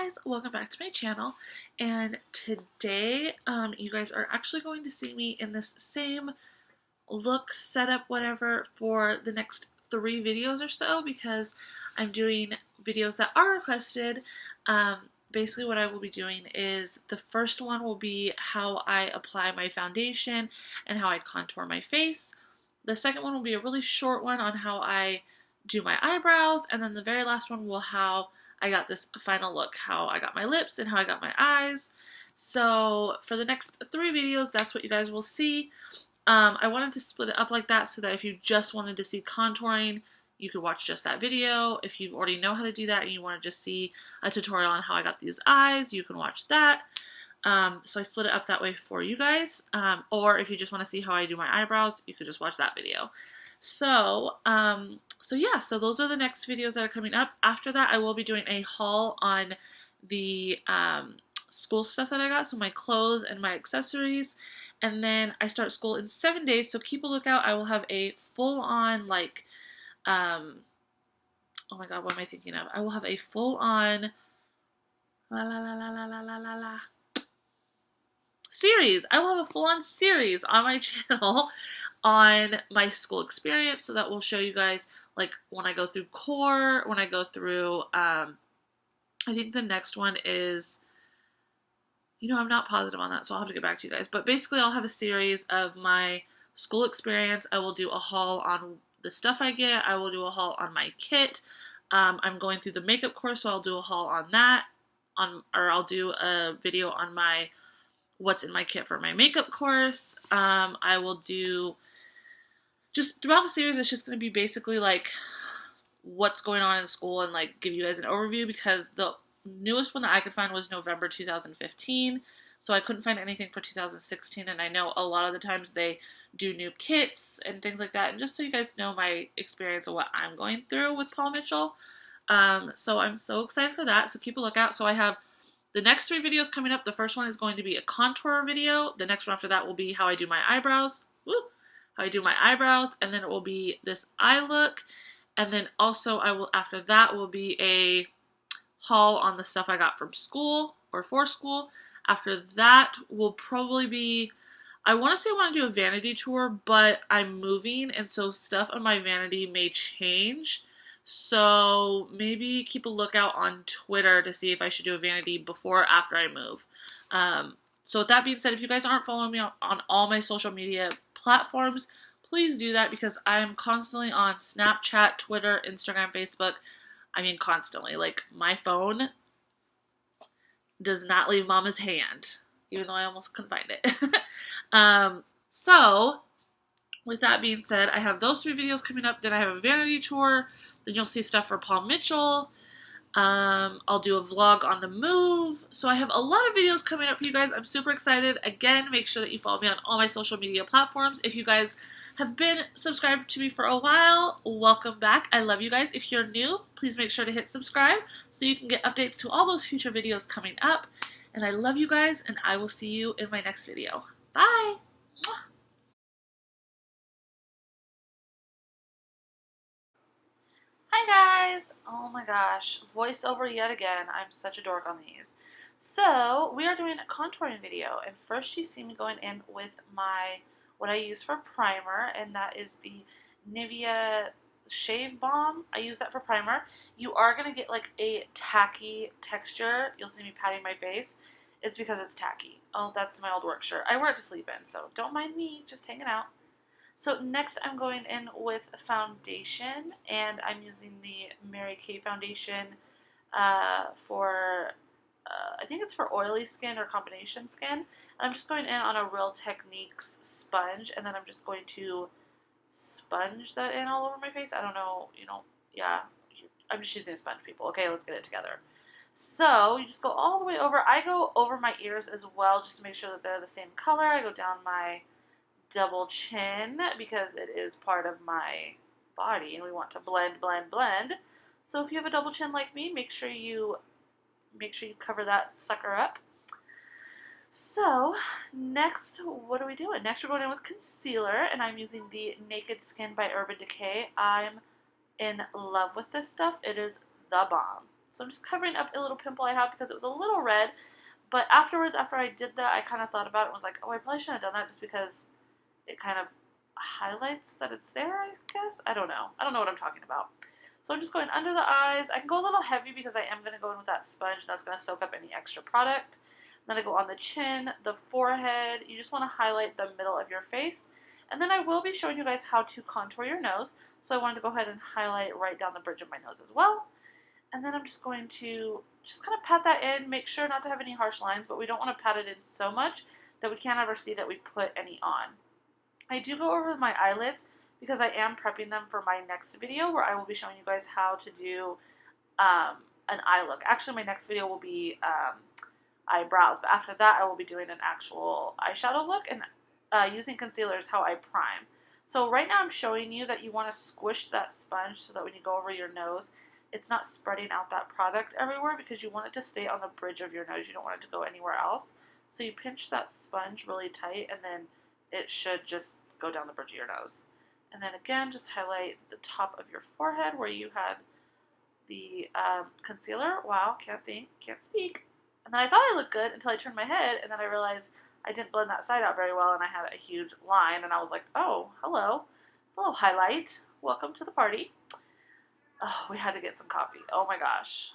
guys, welcome back to my channel, and today you guys are actually going to see me in this same look, setup, whatever for the next 3 videos or so because I'm doing videos that are requested. Basically what I will be doing is the first one will be how I apply my foundation and how I contour my face. The second one will be a really short one on how I do my eyebrows, and then the very last one will how I got this final look, how I got my lips and how I got my eyes. So for the next 3 videos, that's what you guys will see. I wanted to split it up like that so that if you just wanted to see contouring, you could watch just that video. If you already know how to do that and you want to just see a tutorial on how I got these eyes, you can watch that. So I split it up that way for you guys. Or if you just want to see how I do my eyebrows, you could just watch that video. So yeah, so those are the next videos that are coming up. After that, I will be doing a haul on the school stuff that I got, so my clothes and my accessories. And then I start school in 7 days, so keep a lookout. I will have a full-on, like, oh my god, what am I thinking of? I will have a full-on series. I will have a full-on series on my channel on my school experience, so that will show you guys, like, when I go through core, when I go through, I think the next one is, I'm not positive on that, so I'll have to get back to you guys. But basically, I'll have a series of my school experience. I will do a haul on the stuff I get. I will do a haul on my kit. I'm going through the makeup course, so I'll do a haul on that. Or I'll do a video on my what's in my kit for my makeup course. I will do, just throughout the series, it's just going to be basically like what's going on in school and like give you guys an overview, because the newest one that I could find was November 2015, so I couldn't find anything for 2016, and I know a lot of the times they do new kits and things like that, and just so you guys know my experience of what I'm going through with Paul Mitchell. So I'm so excited for that, so keep a lookout. So I have the next 3 videos coming up. The first one is going to be a contour video. The next one after that will be how I do my eyebrows. How I do my eyebrows, and then it will be this eye look, and then also after that will be a haul on the stuff I got from school or for school. After that will probably be, I want to say I want to do a vanity tour, but I'm moving, and so stuff on my vanity may change. So maybe keep a lookout on Twitter to see if I should do a vanity before or after I move. So with that being said, if you guys aren't following me on all my social media platforms, please do that, because I'm constantly on Snapchat, Twitter, Instagram, Facebook. I mean, constantly. Like, my phone does not leave Mama's hand, even though I almost couldn't find it. So, with that being said, I have those 3 videos coming up. Then I have a vanity tour. Then you'll see stuff for Paul Mitchell. I'll do a vlog on the move. So I have a lot of videos coming up for you guys. I'm super excited. Again, make sure that you follow me on all my social media platforms. If you guys have been subscribed to me for a while, welcome back. I love you guys. If you're new, please make sure to hit subscribe so you can get updates to all those future videos coming up. And I love you guys, and I will see you in my next video. Bye! Hi guys! Oh my gosh, voiceover yet again. I'm such a dork on these. So, we are doing a contouring video, and first you see me going in with what I use for primer, and that is the Nivea Shave Balm. I use that for primer. You are going to get like a tacky texture. You'll see me patting my face. It's because it's tacky. Oh, that's my old work shirt. I wear it to sleep in, so don't mind me, just hanging out. So next I'm going in with foundation, and I'm using the Mary Kay foundation for, I think it's for oily skin or combination skin. And I'm just going in on a Real Techniques sponge, and then I'm just going to sponge that in all over my face. I don't know, yeah, I'm just using a sponge, people. Okay, let's get it together. So you just go all the way over. I go over my ears as well, just to make sure that they're the same color. I go down my double chin because it is part of my body and we want to blend, blend, blend. So if you have a double chin like me, make sure you cover that sucker up. So next, what are we doing? Next we're going in with concealer, and I'm using the Naked Skin by Urban Decay. I'm in love with this stuff. It is the bomb. So I'm just covering up a little pimple I have because it was a little red. But afterwards, after I did that, I kind of thought about it and was like, oh, I probably shouldn't have done that just because it kind of highlights that it's there, I guess. I don't know. I don't know what I'm talking about. So I'm just going under the eyes. I can go a little heavy because I am going to go in with that sponge. That's going to soak up any extra product. Then I go on the chin, the forehead. You just want to highlight the middle of your face. And then I will be showing you guys how to contour your nose. So I wanted to go ahead and highlight right down the bridge of my nose as well. And then I'm just going to just kind of pat that in. Make sure not to have any harsh lines, but we don't want to pat it in so much that we can't ever see that we put any on. I do go over my eyelids because I am prepping them for my next video where I will be showing you guys how to do an eye look. Actually, my next video will be eyebrows, but after that I will be doing an actual eyeshadow look, and using concealer is how I prime. So right now I'm showing you that you want to squish that sponge so that when you go over your nose, it's not spreading out that product everywhere because you want it to stay on the bridge of your nose. You don't want it to go anywhere else. So you pinch that sponge really tight, and then it should just go down the bridge of your nose. And then again, just highlight the top of your forehead where you had the concealer. Wow, can't think, can't speak. And then I thought I looked good until I turned my head, and then I realized I didn't blend that side out very well, and I had a huge line, and I was like, oh, hello, a little highlight. Welcome to the party. Oh, we had to get some coffee. Oh my gosh.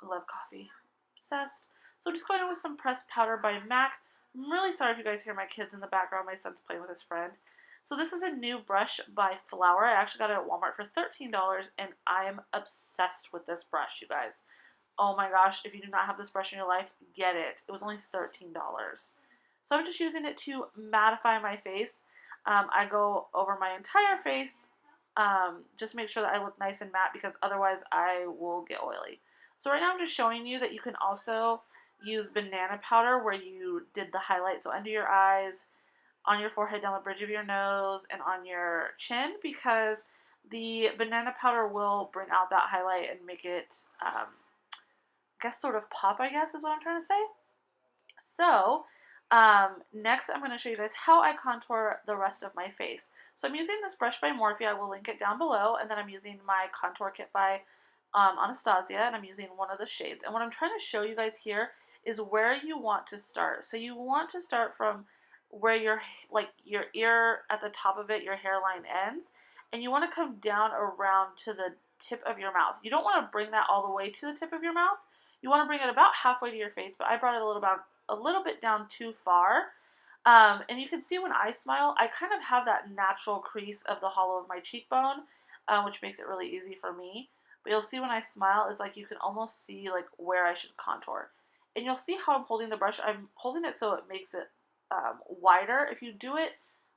I love coffee. Obsessed. So I'm just going in with some pressed powder by MAC. I'm really sorry if you guys hear my kids in the background. My son's playing with his friend. So this is a new brush by Flower. I actually got it at Walmart for $13, and I am obsessed with this brush, you guys. Oh my gosh, if you do not have this brush in your life, get it. It was only $13. So I'm just using it to mattify my face. I go over my entire face, just make sure that I look nice and matte because otherwise I will get oily. So right now I'm just showing you that you can also use banana powder where you did the highlight. So under your eyes, on your forehead, down the bridge of your nose, and on your chin, because the banana powder will bring out that highlight and make it, I guess, sort of pop, I guess is what I'm trying to say. So next I'm going to show you guys how I contour the rest of my face. So I'm using this brush by Morphe. I will link it down below. And then I'm using my contour kit by Anastasia, and I'm using one of the shades. And what I'm trying to show you guys here is where you want to start. So you want to start from where your ear at the top of it, your hairline ends, and you want to come down around to the tip of your mouth. You don't want to bring that all the way to the tip of your mouth. You want to bring it about halfway to your face, but I brought it a little bit down too far. And you can see when I smile, I kind of have that natural crease of the hollow of my cheekbone, which makes it really easy for me. But you'll see when I smile, it's like you can almost see like where I should contour. And you'll see how I'm holding the brush. I'm holding it so it makes it wider. If you do it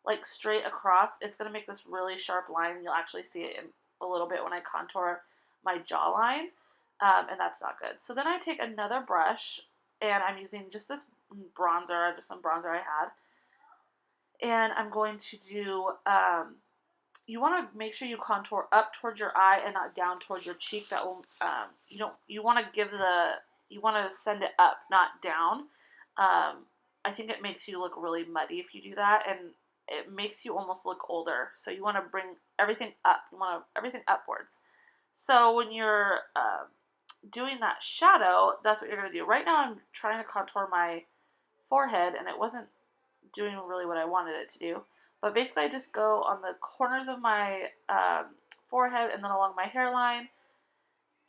like straight across, it's going to make this really sharp line. You'll actually see it in a little bit when I contour my jawline, and that's not good. So then I take another brush, and I'm using just this bronzer, just some bronzer I had, and I'm going to do, you want to make sure you contour up towards your eye and not down towards your cheek. That will, you want to send it up, not down. I think it makes you look really muddy if you do that, and it makes you almost look older. So you want to bring everything up. You want everything upwards. So when you're doing that shadow, that's what you're going to do. Right now I'm trying to contour my forehead, and it wasn't doing really what I wanted it to do. But basically I just go on the corners of my forehead and then along my hairline.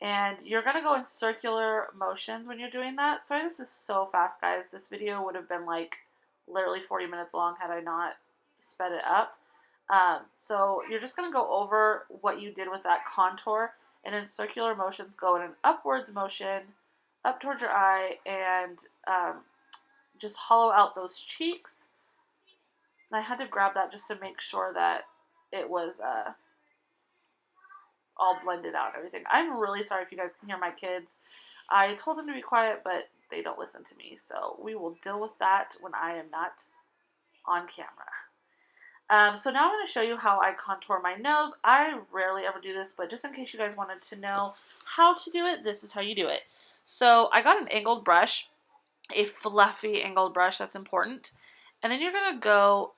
And you're going to go in circular motions when you're doing that. Sorry, this is so fast, guys. This video would have been like literally 40 minutes long had I not sped it up. So you're just going to go over what you did with that contour, and in circular motions go in an upwards motion up towards your eye, and just hollow out those cheeks. And I had to grab that just to make sure that it was all blended out and everything. I'm really sorry if you guys can hear my kids. I told them to be quiet, but they don't listen to me, so we will deal with that when I am not on camera. So now I'm going to show you how I contour my nose. I rarely ever do this, but just in case you guys wanted to know how to do it, this is how you do it. So I got an angled brush, a fluffy angled brush, that's important. And then you're going to go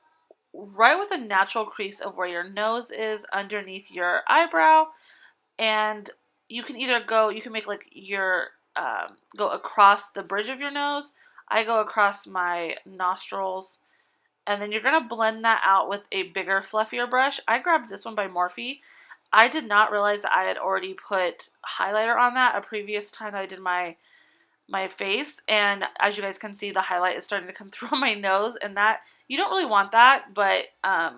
right with a natural crease of where your nose is underneath your eyebrow, and you can either go, you can make like your, go across the bridge of your nose. I go across my nostrils. And then you're going to blend that out with a bigger, fluffier brush. I grabbed this one by Morphe. I did not realize that I had already put highlighter on that a previous time that I did my face, and as you guys can see, the highlight is starting to come through on my nose, and that, you don't really want that, but I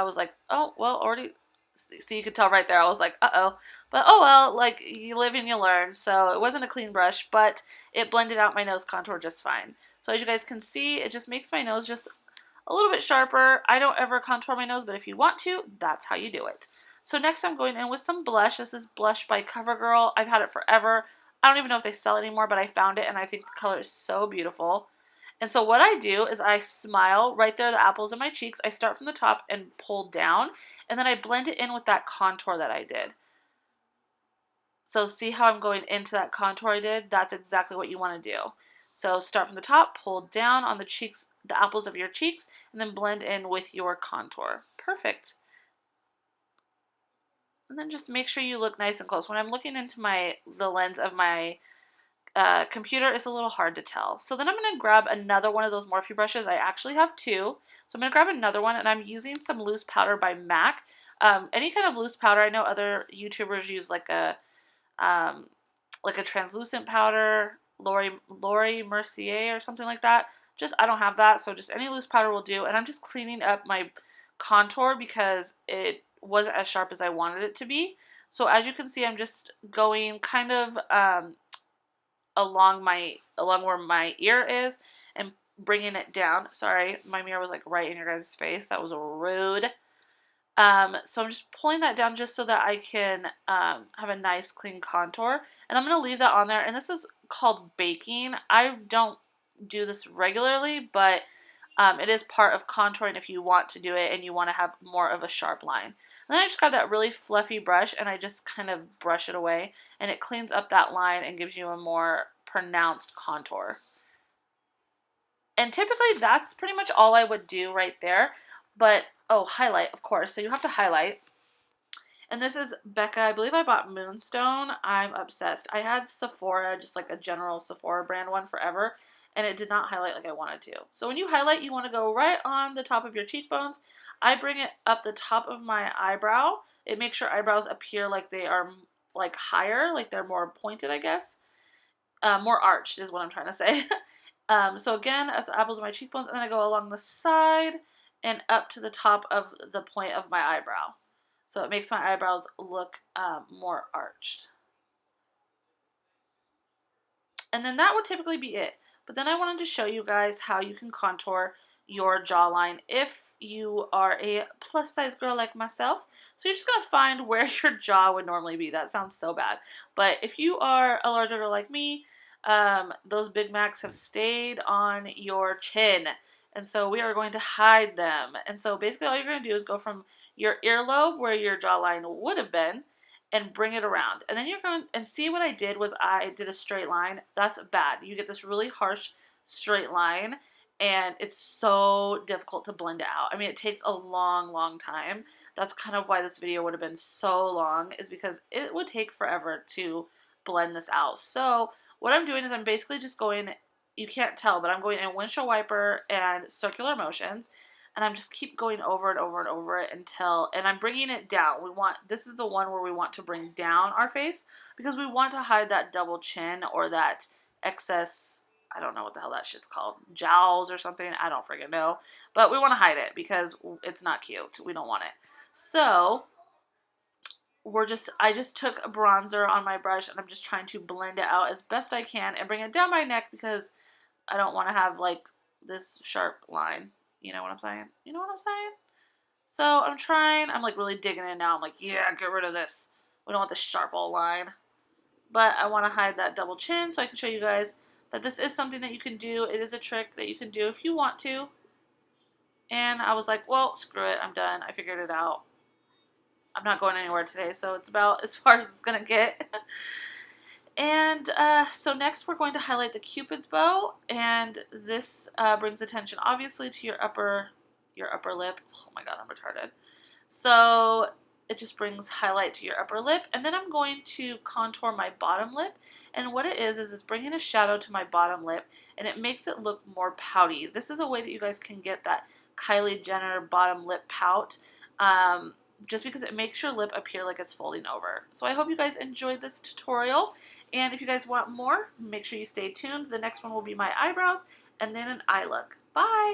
was like, oh, well, already, so you could tell right there, I was like, uh-oh, but oh well, like, you live and you learn. So it wasn't a clean brush, but it blended out my nose contour just fine. So as you guys can see, it just makes my nose just a little bit sharper. I don't ever contour my nose, but if you want to, that's how you do it. So next I'm going in with some blush. This is blush by CoverGirl. I've had it forever. I don't even know if they sell it anymore, but I found it and I think the color is so beautiful. And so what I do is I smile right there, the apples in my cheeks. I start from the top and pull down, and then I blend it in with that contour that I did. So see how I'm going into that contour I did? That's exactly what you want to do. So start from the top, pull down on the cheeks, the apples of your cheeks, and then blend in with your contour. Perfect. And then just make sure you look nice and close. When I'm looking into the lens of my computer, it's a little hard to tell. So then I'm going to grab another one of those Morphe brushes. I actually have two. So I'm going to grab another one, and I'm using some loose powder by MAC. Any kind of loose powder. I know other YouTubers use like a translucent powder, Laura Mercier or something like that. Just, I don't have that, so just any loose powder will do. And I'm just cleaning up my contour because it wasn't as sharp as I wanted it to be. So as you can see, I'm just going kind of along where my ear is and bringing it down. Sorry, my mirror was like right in your guys' face. That was rude. So I'm just pulling that down just so that I can have a nice clean contour. And I'm going to leave that on there. And this is called baking. I don't do this regularly, but it is part of contouring if you want to do it and you want to have more of a sharp line. And then I just grab that really fluffy brush and I just kind of brush it away. And it cleans up that line and gives you a more pronounced contour. And typically that's pretty much all I would do right there. But, oh, highlight, of course. So you have to highlight. And this is Becca. I believe I bought Moonstone. I'm obsessed. I had Sephora, just like a general Sephora brand one forever, and it did not highlight like I wanted to. So when you highlight, you want to go right on the top of your cheekbones. I bring it up the top of my eyebrow. It makes your eyebrows appear like they are like higher, like they're more pointed, I guess. More arched is what I'm trying to say. So again, at the apples of my cheekbones, and then I go along the side and up to the top of the point of my eyebrow. So it makes my eyebrows look more arched. And then that would typically be it. But then I wanted to show you guys how you can contour your jawline if you are a plus size girl like myself. So you're just going to find where your jaw would normally be. That sounds so bad. But if you are a larger girl like me, those Big Macs have stayed on your chin. And so we are going to hide them. And so basically all you're going to do is go from your earlobe where your jawline would have been and bring it around. And then you're going and see what I did was I did a straight line. That's bad. You get this really harsh straight line and it's so difficult to blend it out. I mean, it takes a long, long time. That's kind of why this video would have been so long, is because it would take forever to blend this out. So what I'm doing is I'm basically just going, you can't tell, but I'm going in windshield wiper and circular motions, and I'm just keep going over and over and over it until, and I'm bringing it down. This is the one where we want to bring down our face because we want to hide that double chin or that excess, I don't know what the hell that shit's called, jowls or something, I don't freaking know, but we want to hide it because it's not cute. We don't want it. So I just took a bronzer on my brush and I'm just trying to blend it out as best I can and bring it down my neck because I don't want to have like this sharp line. You know what I'm saying? You know what I'm saying? So I'm like really digging in now. I'm like, yeah, get rid of this. We don't want this sharp old line. But I want to hide that double chin so I can show you guys that this is something that you can do. It is a trick that you can do if you want to. And I was like, well, screw it. I'm done. I figured it out. I'm not going anywhere today, so it's about as far as it's going to get. And so next we're going to highlight the Cupid's bow, and this brings attention obviously to your upper lip. Oh my god, I'm retarded. So it just brings highlight to your upper lip. And then I'm going to contour my bottom lip. And what it is it's bringing a shadow to my bottom lip, and it makes it look more pouty. This is a way that you guys can get that Kylie Jenner bottom lip pout, just because it makes your lip appear like it's folding over. So I hope you guys enjoyed this tutorial. And if you guys want more, make sure you stay tuned. The next one will be my eyebrows and then an eye look. Bye!